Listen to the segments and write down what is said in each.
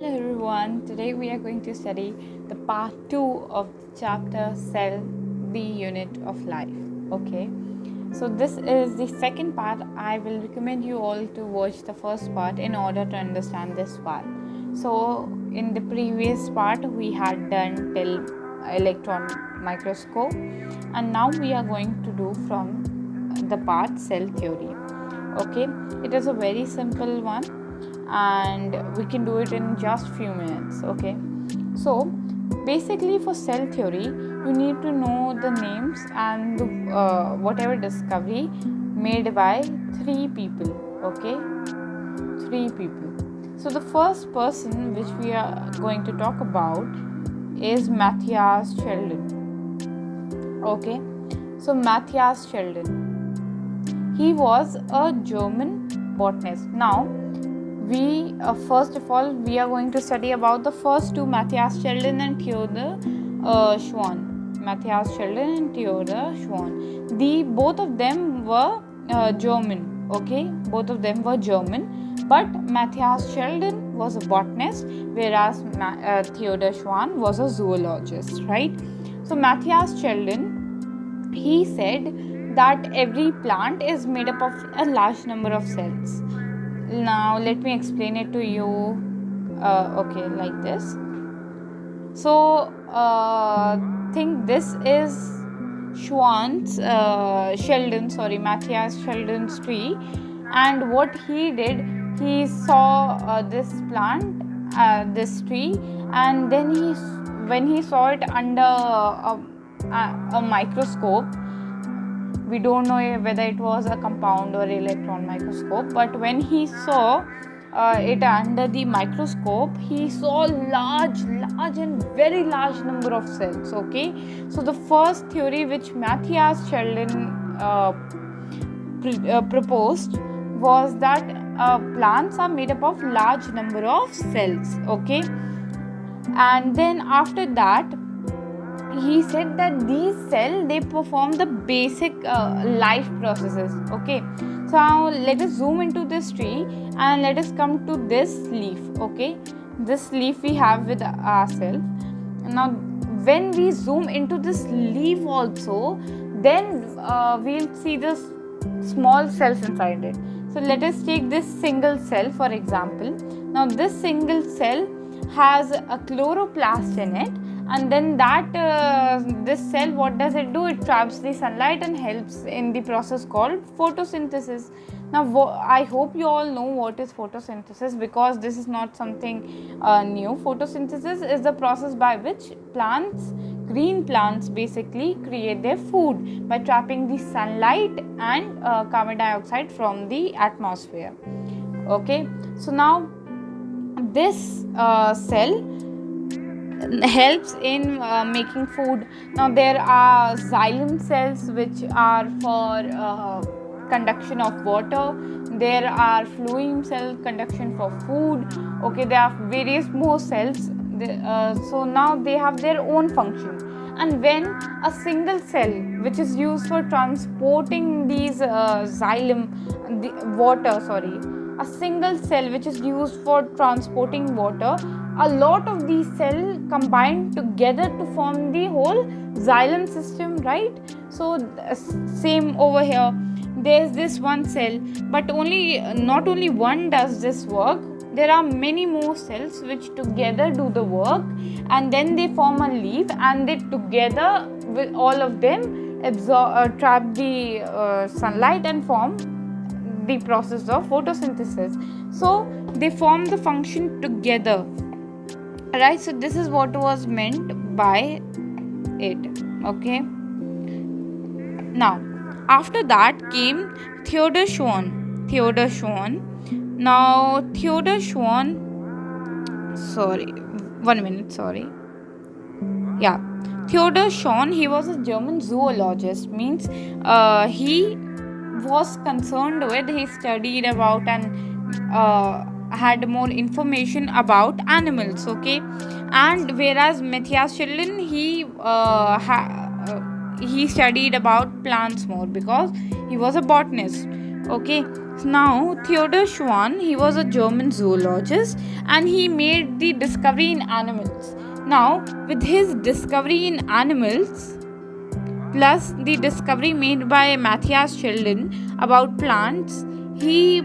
Hello everyone, today we are going to study the part 2 of the chapter Cell, the Unit of Life. Okay, so this is the second part. I will recommend you all to watch the first part in order to understand this part. So in the previous part we had done till electron microscope, and now we are going to do from the part cell theory. Okay, it is a very simple one and we can do it in just few minutes. Okay, so basically for cell theory you need to know the names and whatever discovery made by three people. Okay, three people. So the first person which we are going to talk about is Matthias Sheldon. Okay, so Matthias Sheldon, he was a German botanist. Now we first of all we are going to study about the first two, Matthias Sheldon and Theodor Schwann. Matthias Sheldon and Theodor Schwann, both of them were German. Okay, both of them were German, but Matthias Sheldon was a botanist, whereas Theodor Schwann was a zoologist, right? So Matthias Sheldon, he said that every plant is made up of a large number of cells. Now let me explain it to you. Okay, like this. So think this is Matthias Sheldon's tree, and what he did, he saw this plant, this tree, and then when he saw it under a microscope, we don't know whether it was a compound or electron microscope, but when he saw it under the microscope, he saw large and very large number of cells. Okay, so the first theory which Matthias Sheldon proposed was that plants are made up of large number of cells. Okay, and then after that he said that these cells, they perform the basic life processes. Okay, so now let us zoom into this tree and let us come to this leaf. Okay, this leaf we have with ourselves. Now when we zoom into this leaf also, then we'll see the small cells inside it. So let us take this single cell for example. Now this single cell has a chloroplast in it, and then that this cell, what does it do? It traps the sunlight and helps in the process called photosynthesis. Now I hope you all know what is photosynthesis, because this is not something new. Photosynthesis is the process by which green plants basically create their food by trapping the sunlight and carbon dioxide from the atmosphere. Okay, so now this cell helps in making food. Now there are xylem cells which are for conduction of water. There are phloem cell conduction for food. Okay, there are various more cells. So now they have their own function. And when a single cell which is used for transporting these a single cell which is used for transporting water, a lot of these cells combine together to form the whole xylem system, right? So same over here, there's this one cell, but not only one does this work. There are many more cells which together do the work, and then they form a leaf, and they together with all of them trap the sunlight and form the process of photosynthesis. So they form the function together, right? So this is what was meant by it. Okay, now after that came Theodor Schwann. Now Theodor Schwann, Theodor Schwann, he was a German zoologist. Means he was concerned with, he studied about and had more information about animals. Okay, and whereas Matthias Sheldon, he studied about plants more because he was a botanist. Okay, Now, Theodor Schwann, he was a German zoologist and he made the discovery in animals. Now, with his discovery in animals, plus the discovery made by Matthias Sheldon about plants, he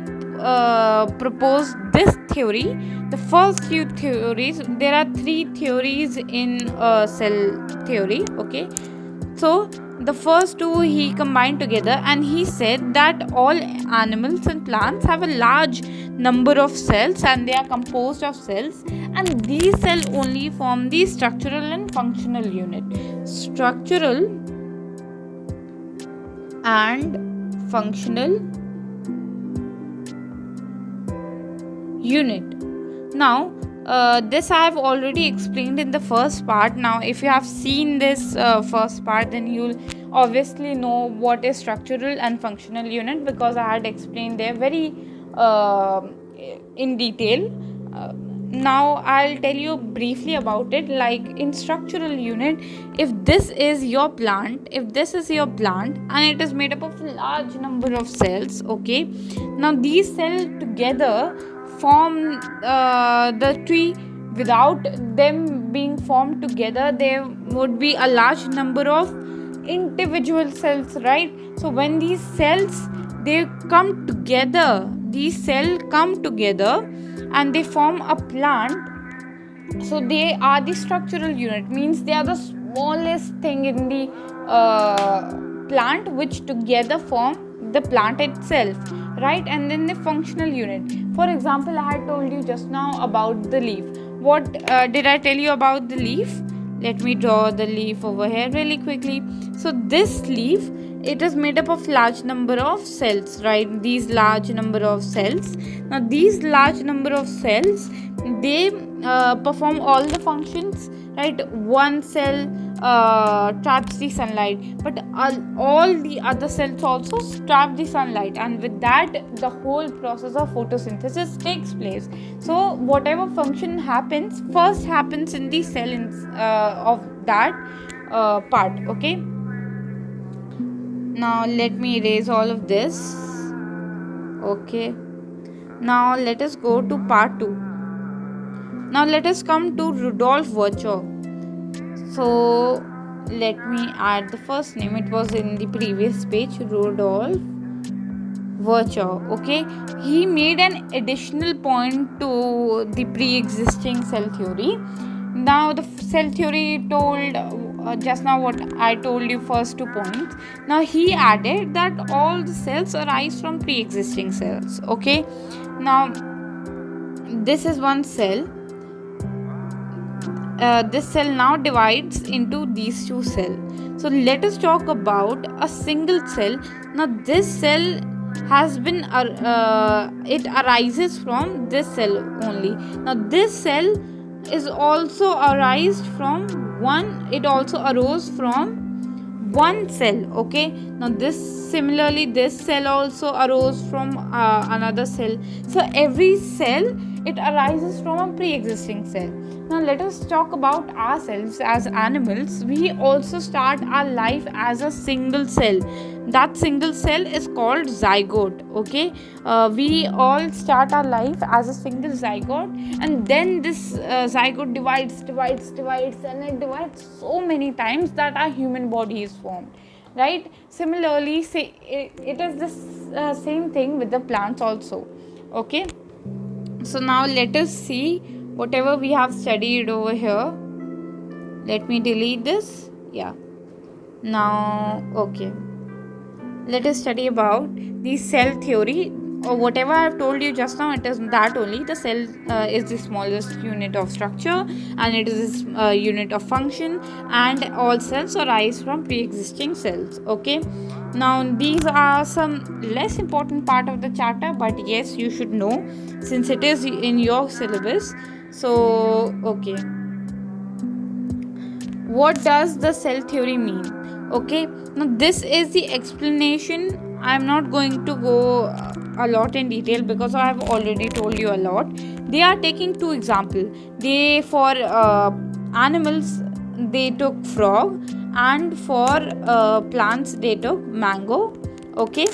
proposed this theory. The first few theories, there are 3 theories in cell theory, okay. So the first 2 he combined together, and he said that all animals and plants have a large number of cells and they are composed of cells, and these cells only form the structural and functional unit. Structural and functional unit. Now, this I have already explained in the first part. Now, if you have seen this first part, then you'll obviously know what is structural and functional unit, because I had explained there very in detail. Now I'll tell you briefly about it. Like in structural unit, if this is your plant and it is made up of a large number of cells, okay. Now these cells together form the tree. Without them being formed together, there would be a large number of individual cells, right? So when these cells come together and they form a plant, so they are the structural unit, means they are the smallest thing in the plant, which together form the plant itself, right? And then the functional unit. For example, I had told you just now about the leaf. What did I tell you about the leaf? Let me draw the leaf over here really quickly. So this leaf, it is made up of large number of cells, right? These large number of cells. Now these large number of cells, they perform all the functions, right? One cell traps the sunlight, but all the other cells also trap the sunlight, and with that the whole process of photosynthesis takes place. So whatever function happens first happens in the cell of that part, okay. Now let me erase all of this, okay. Now let us go to part 2. Now let us come to Rudolf Virchow. So let me add the first name. It was in the previous page. Rudolf Virchow, okay. He made an additional point to the pre-existing cell theory. Now the cell theory told just now what I told you, first 2 points. Now he added that all the cells arise from pre-existing cells, okay. Now this is one cell. This cell now divides into these 2 cells. So let us talk about a single cell. Now this cell has been it arises from this cell only. Now this cell is also arose from one cell, okay. Now this cell also arose from another cell. So every cell, it arises from a pre-existing cell. Now let us talk about ourselves as animals. We also start our life as a single cell. That single cell is called zygote, okay. We all start our life as a single zygote, and then this zygote divides, and it divides so many times that our human body is formed, right? Similarly, it is this same thing with the plants also, okay. So now let us see whatever we have studied over here. Let me delete this. Yeah. Now, okay. Let us study about the cell theory, or whatever I have told you just now. It is that only. The cell is the smallest unit of structure, and it is a unit of function, and all cells arise from pre-existing cells, okay. Now these are some less important part of the chapter, but yes, you should know since it is in your syllabus. So okay, what does the cell theory mean? Okay, now this is the explanation. I am not going to go a lot in detail because I have already told you a lot. They are taking 2 examples. They, for animals, they took frog, and for plants they took mango, okay.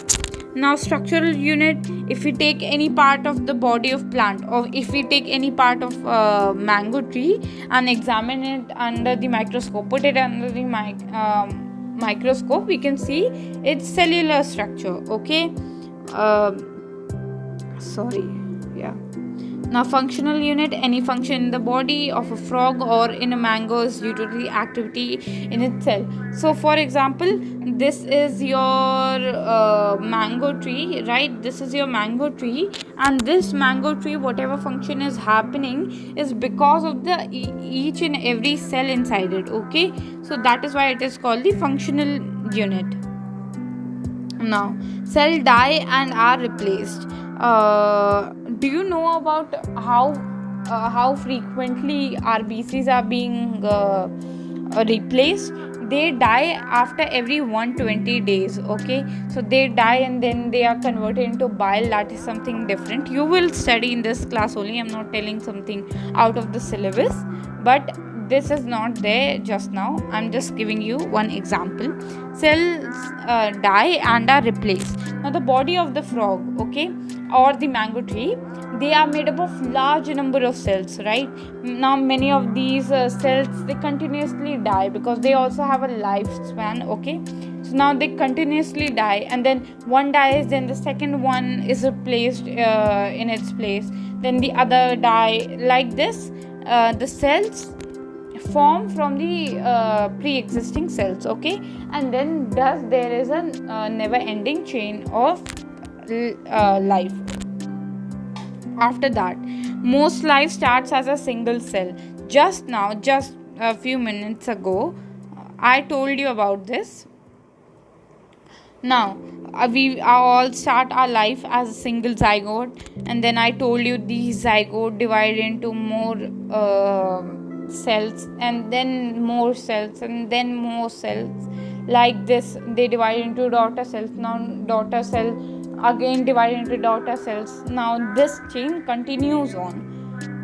Now structural unit, if we take any part of the body of plant, or if we take any part of mango tree and examine it under the microscope, put it under the microscope, we can see its cellular structure. Okay, sorry, yeah. Now functional unit, any function in the body of a frog or in a mango is due to the activity in itself. So for example, this is your mango tree, right? This is your mango tree, and this mango tree, whatever function is happening is because of the each and every cell inside it. Okay, so that is why it is called the functional unit. Now cell die and are replaced. Do you know about how frequently RBCs are being replaced? They die after every 120 days. Okay, so they die and then they are converted into bile. That is something different. You will study in this class only. I'm not telling something out of the syllabus, but this is not there just now. I'm just giving you one example. Cells die and are replaced. Now the body of the frog, okay, or the mango tree, they are made up of large number of cells, right? Now many of these cells, they continuously die because they also have a lifespan. Okay, so now they continuously die, and then one dies, then the second one is replaced in its place, then the other die, like this. The cells form from the pre-existing cells. Okay, and then thus there is a never-ending chain of life. After that, most life starts as a single cell. Just a few minutes ago, I told you about this. Now we all start our life as a single zygote, and then I told you these zygote divide into more cells, and then more cells, and then more cells, like this. They divide into daughter cells. Now daughter cell again divide into daughter cells. Now this chain continues on,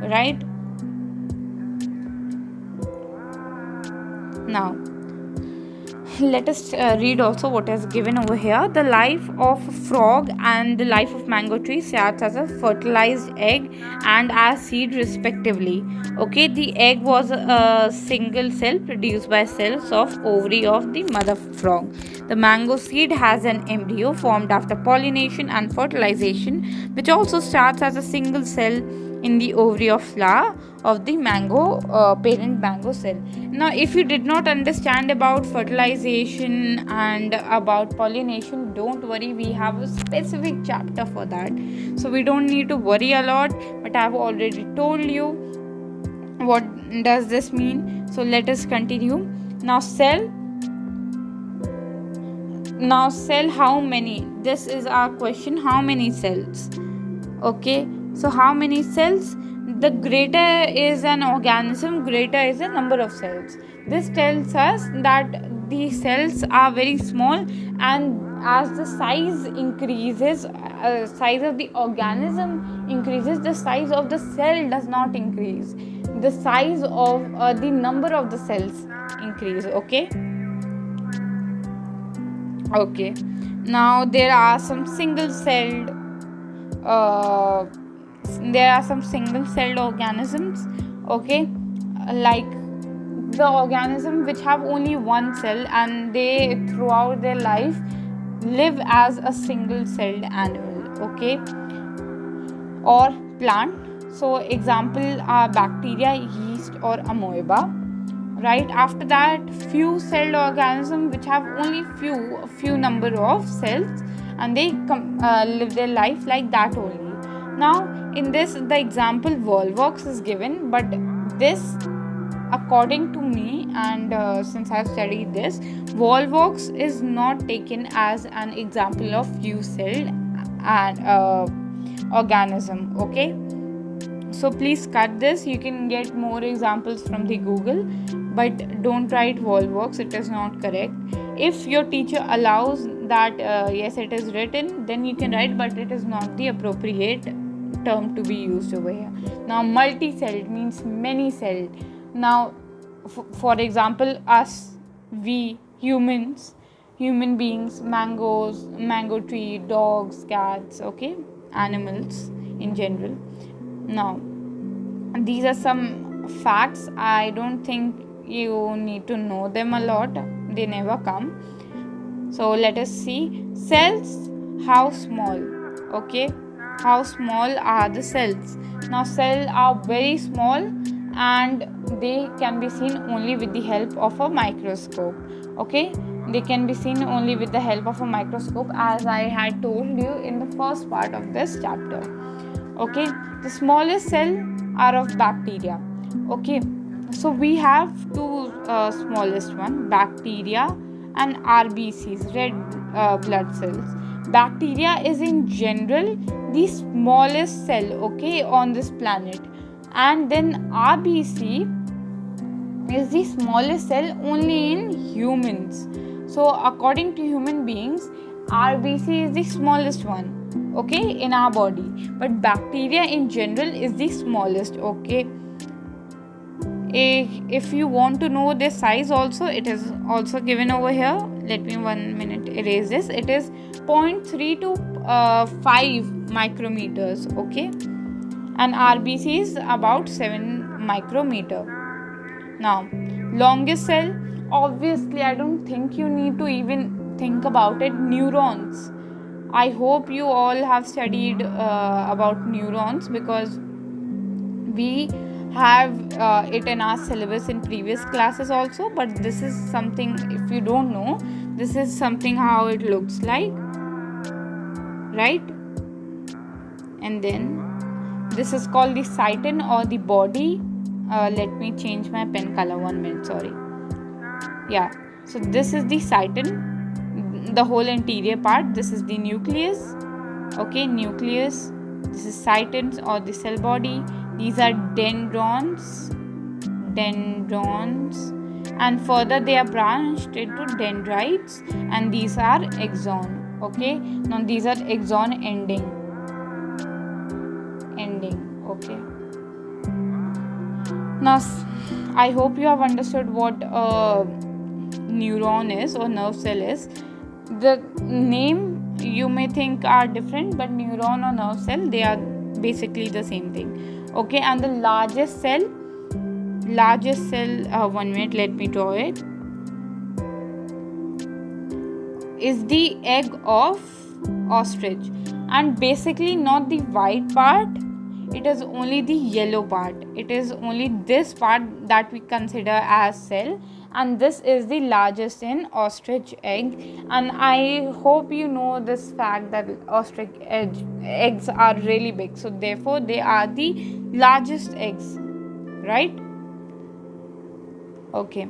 right? Now let us read also what is given over here. The life of a frog and the life of mango tree starts as a fertilized egg and as seed respectively. Okay, the egg was a single cell produced by cells of ovary of the mother frog. The mango seed has an embryo formed after pollination and fertilization, which also starts as a single cell in the ovary of flower of the mango parent mango cell. Now if you did not understand about fertilization and about pollination, don't worry, we have a specific chapter for that, so we don't need to worry a lot, but I've already told you what does this mean. So let us continue. Now cell, how many? This is our question. How many cells? Okay, so how many cells? The greater is an organism, greater is the number of cells. This tells us that the cells are very small, and as the size increases, size of the organism increases, the size of the cell does not increase. The size of the number of the cells increase. Okay. Now there are some single-celled organisms. Okay, like the organism which have only one cell, and they throughout their life live as a single-celled animal. Okay, or plant. So example are bacteria, yeast, or amoeba. Right after that, few celled organisms which have only few number of cells, and they live their life like that only. Now in this, the example volvox is given, but this, according to me, and since I have studied this, volvox is not taken as an example of few celled organism. Okay, so please cut this. You can get more examples from the Google, but don't write volvox, it is not correct. If your teacher allows that yes, it is written, then you can write, but it is not the appropriate term to be used over here. Now multi-celled means many-celled. Now for example, us, we humans human beings, mangoes, mango tree, dogs, cats, okay, animals in general. Now, these are some facts. I don't think you need to know them a lot, they never come. So let us see cells, how small, okay, how small are the cells. Now cells are very small and they can be seen only with the help of a microscope, okay, they can be seen only with the help of a microscope, as I had told you in the first part of this chapter. Okay, the smallest cell are of bacteria. Okay, so we have two smallest one, bacteria and RBCs, red blood cells. Bacteria is in general the smallest cell, okay, on this planet, and then RBC is the smallest cell only in humans. So according to human beings, RBC is the smallest one, okay, in our body, but bacteria in general is the smallest, okay. If you want to know their size also, it is also given over here. Let me 1 minute erase this. It is 0.3 to 5 micrometers, okay, and RBC is about 7 micrometer. Now, longest cell, obviously I don't think you need to even think about it, neurons. I hope you all have studied about neurons, because we have it in our syllabus in previous classes also, but this is something, if you don't know, this is something how it looks like, right? And then this is called the cytosol or the body. Let me change my pen color, 1 minute, sorry. Yeah, so this is the cytosol, the whole interior part. This is the nucleus, okay, nucleus. This is cytosol or the cell body. These are dendrons, and further they are branched into dendrites, and these are axon, okay. Now these are axon ending, okay. Now I hope you have understood what a neuron is or nerve cell is. The name you may think are different, but neuron or nerve cell, they are basically the same thing, okay. And the largest cell, 1 minute, let me draw it, is the egg of ostrich, and basically not the white part, it is only the yellow part, it is only this part that we consider as cell, and this is the largest in ostrich egg. And I hope you know this fact that ostrich eggs are really big, so therefore they are the largest eggs, right? Okay,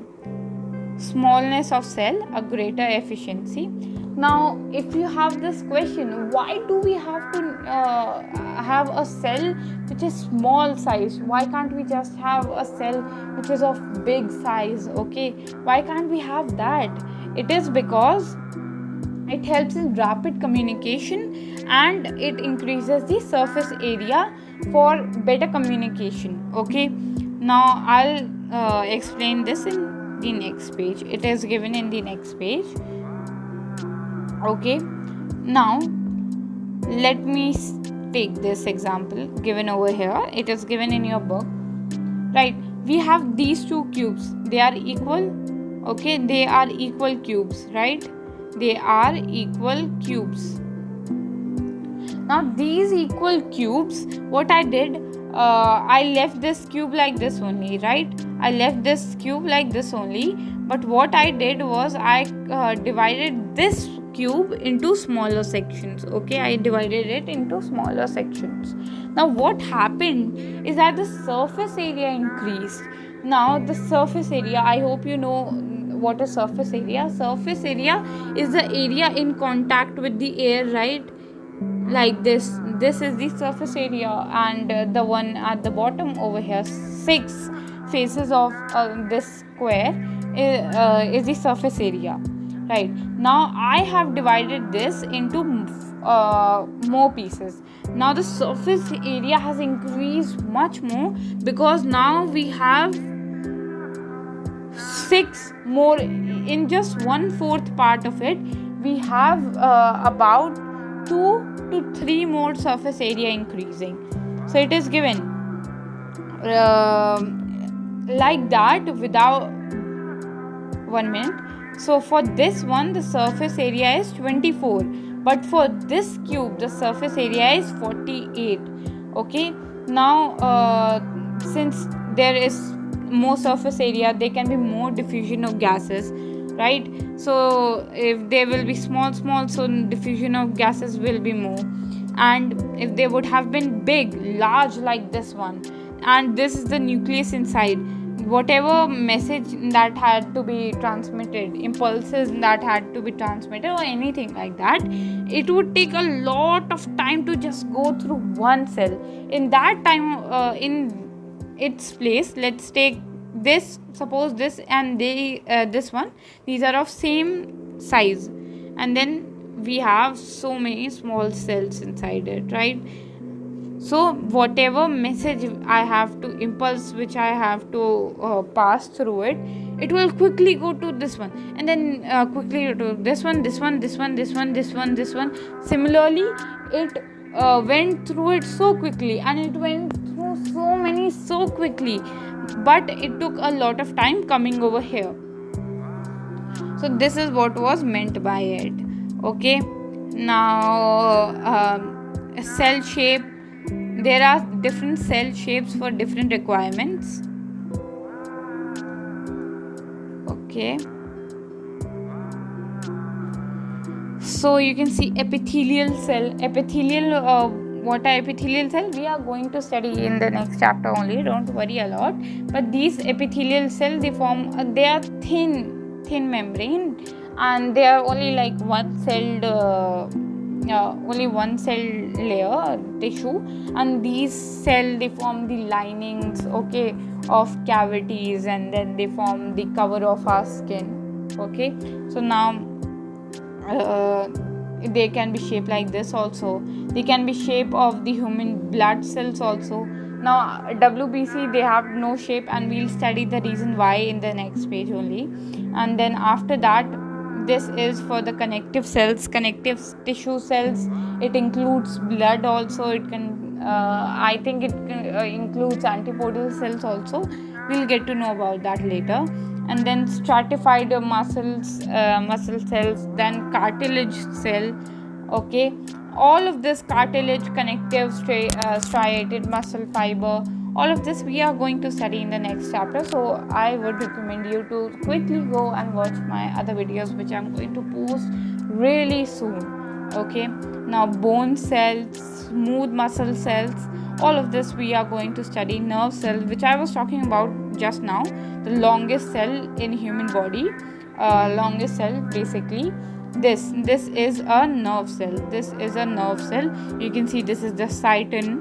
smallness of cell, a greater efficiency. Now if you have this question, why do we have to have a cell which is small size? Why can't we just have a cell which is of big size, okay? Why can't we have that? It is because it helps in rapid communication and it increases the surface area for better communication, okay. Now I'll explain this in the next page. It is given in the next page, okay. Now let me take this example given over here. It is given in your book, right? We have these two cubes, they are equal, okay, they are equal cubes, right? They are equal cubes. Now these equal cubes, what I did, I left this cube like this only, right? I left this cube like this only, but what I did was I divided this cube into smaller sections, okay. I divided it into smaller sections. Now what happened is that the surface area increased. Now the surface area, I hope you know what is surface area. Surface area is the area in contact with the air, right? Like this is the surface area, and the one at the bottom over here, 6 faces of this square is the surface area, right? Now I have divided this into more pieces. Now the surface area has increased much more, because now we have 6 more, in just 1/4 part of it, we have about 2 to 3 more surface area increasing. So it is given like that without 1 minute. So for this one, the surface area is 24, but for this cube the surface area is 48. Okay, now since there is more surface area, there can be more diffusion of gases, right? So if they will be small, so diffusion of gases will be more. And if they would have been big, large, like this one, and this is the nucleus inside, whatever message that had to be transmitted, impulses that had to be transmitted, or anything like that, it would take a lot of time to just go through one cell. In that time, in its place, let's take this, suppose this and this one, these are of same size, and then we have so many small cells inside it, right? So whatever message I have to, impulse which I have to pass through it, it will quickly go to this one, and then quickly to this one. Similarly, it went through it so quickly, and it went through so many so quickly, but it took a lot of time coming over here. So this is what was meant by it. Okay, now cell shape. There are different cell shapes for different requirements. Okay, so you can see epithelial cell. What are epithelial cell? We are going to study in the next chapter only, don't worry a lot. But these epithelial cells, they are thin membrane, and they are only like one cell layer tissue, and these cells, they form the linings, okay, of cavities, and then they form the cover of our skin. Okay, so now they can be shaped like this also. They can be shape of the human blood cells also. Now WBC, they have no shape, and we'll study the reason why in the next page only. And then after that, this is for the connective cells, connective tissue cells. It includes blood also. It can I think it includes antipodal cells also. We'll get to know about that later. And then stratified muscle cells, then cartilage cell. Okay, all of this cartilage, connective, striated muscle fiber, all of this we are going to study in the next chapter. So I would recommend you to quickly go and watch my other videos, which I'm going to post really soon. Okay, now bone cells, smooth muscle cells, all of this we are going to study. Nerve cell, which I was talking about just now, the longest cell in human body, longest cell basically. This is a nerve cell. You can see this is the cytin,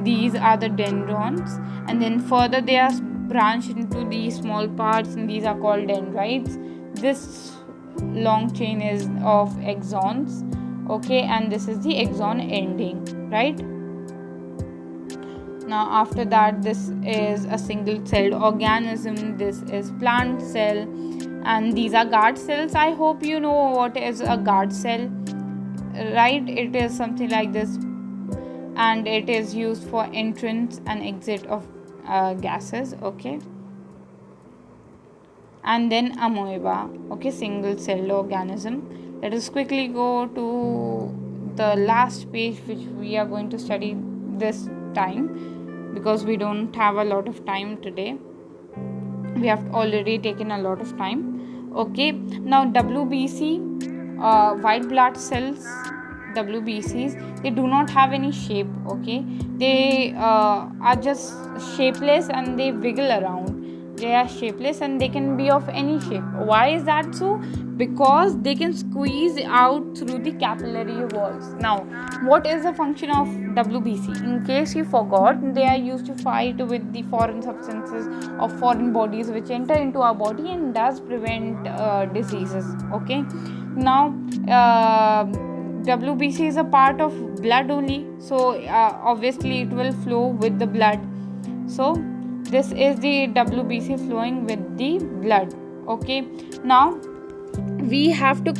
these are the dendrons, and then further they are branched into these small parts, and these are called dendrites. This long chain is of axons. Okay, and this is the axon ending, right? Now after that, this is a single celled organism. This is plant cell, and these are guard cells. I hope you know what is a guard cell, right? It is something like this, and it is used for entrance and exit of gases. Okay, and then amoeba. Okay, single celled organism. Let us quickly go to the last page, which we are going to study this time, because we don't have a lot of time today. We have already taken a lot of time. Okay, now WBC, white blood cells, WBCs, they do not have any shape. Okay, they are just shapeless, and they wiggle around. They are shapeless, and they can be of any shape. Why is that so? Because they can squeeze out through the capillary walls. Now, what is the function of WBC? In case you forgot, they are used to fight with the foreign substances or foreign bodies which enter into our body and does prevent diseases. Okay, now WBC is a part of blood only, so obviously it will flow with the blood. So This is the WBC flowing with the blood. Okay, now we have to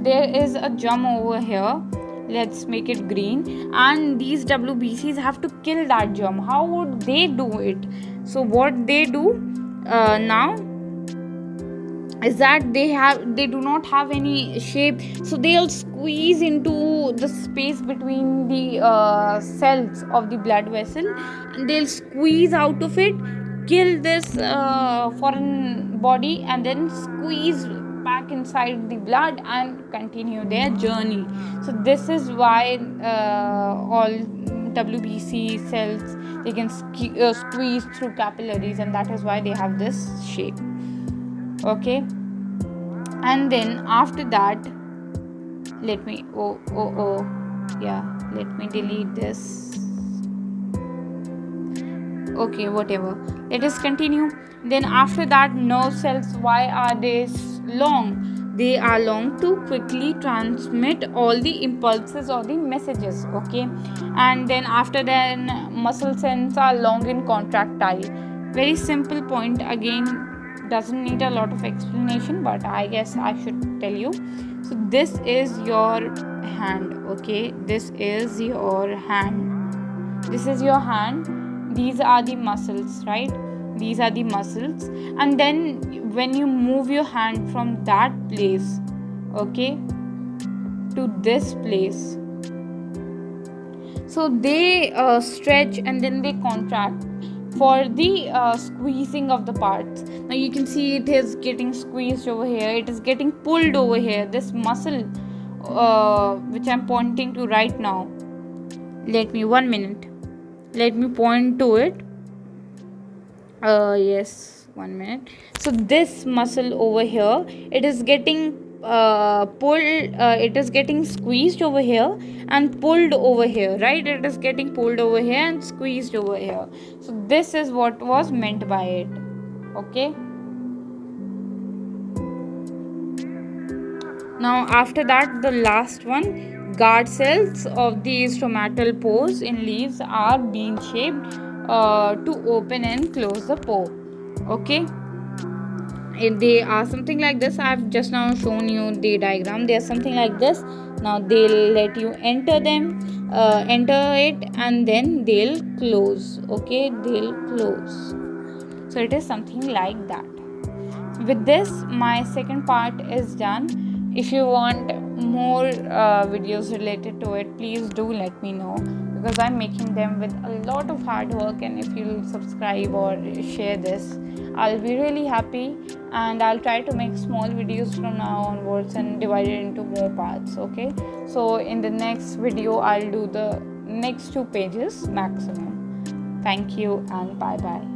there is a germ over here. Let's make it green, and these WBCs have to kill that germ. How would they do it? So what they do now is that they do not have any shape, so they'll squeeze into the space between the cells of the blood vessel, and they'll squeeze out of it, kill this foreign body, and then squeeze back inside the blood and continue their journey. So this is why all WBC cells, they can squeeze through capillaries, and that is why they have this shape. Okay, and then after that, let me let me delete this. Okay, whatever, let us continue. Then after that, nerve cells, why are they long? They are long to quickly transmit all the impulses or the messages. Okay, and then after that, muscle cells are long and contractile. Very simple point, again, doesn't need a lot of explanation, but I guess I should tell you. So this is your hand. Okay, this is your hand. These are the muscles, right? These are the muscles, and then when you move your hand from that place, okay, to this place, so they stretch and then they contract for the squeezing of the parts. Now you can see it is getting squeezed over here, it is getting pulled over here. This muscle which I'm pointing to right now, let me point to it. Yes, 1 minute. So this muscle over here, it is getting pulled, it is getting squeezed over here and pulled over here, right? It is getting pulled over here and squeezed over here. So this is what was meant by it. Okay, now after that, the last one, guard cells of the stomatal pores in leaves are bean shaped to open and close the pore. Okay, they are something like this. I've just now shown you the diagram. They are something like this. Now they'll let you enter it, and then they'll close. Okay, they'll close. So it is something like that. With this, my second part is done. If you want more videos related to it, please do let me know, because I'm making them with a lot of hard work, and if you'll subscribe or share this, I'll be really happy, and I'll try to make small videos from now onwards and divide it into more parts. Okay, so in the next video, I'll do the next 2 pages maximum. Thank you and bye bye.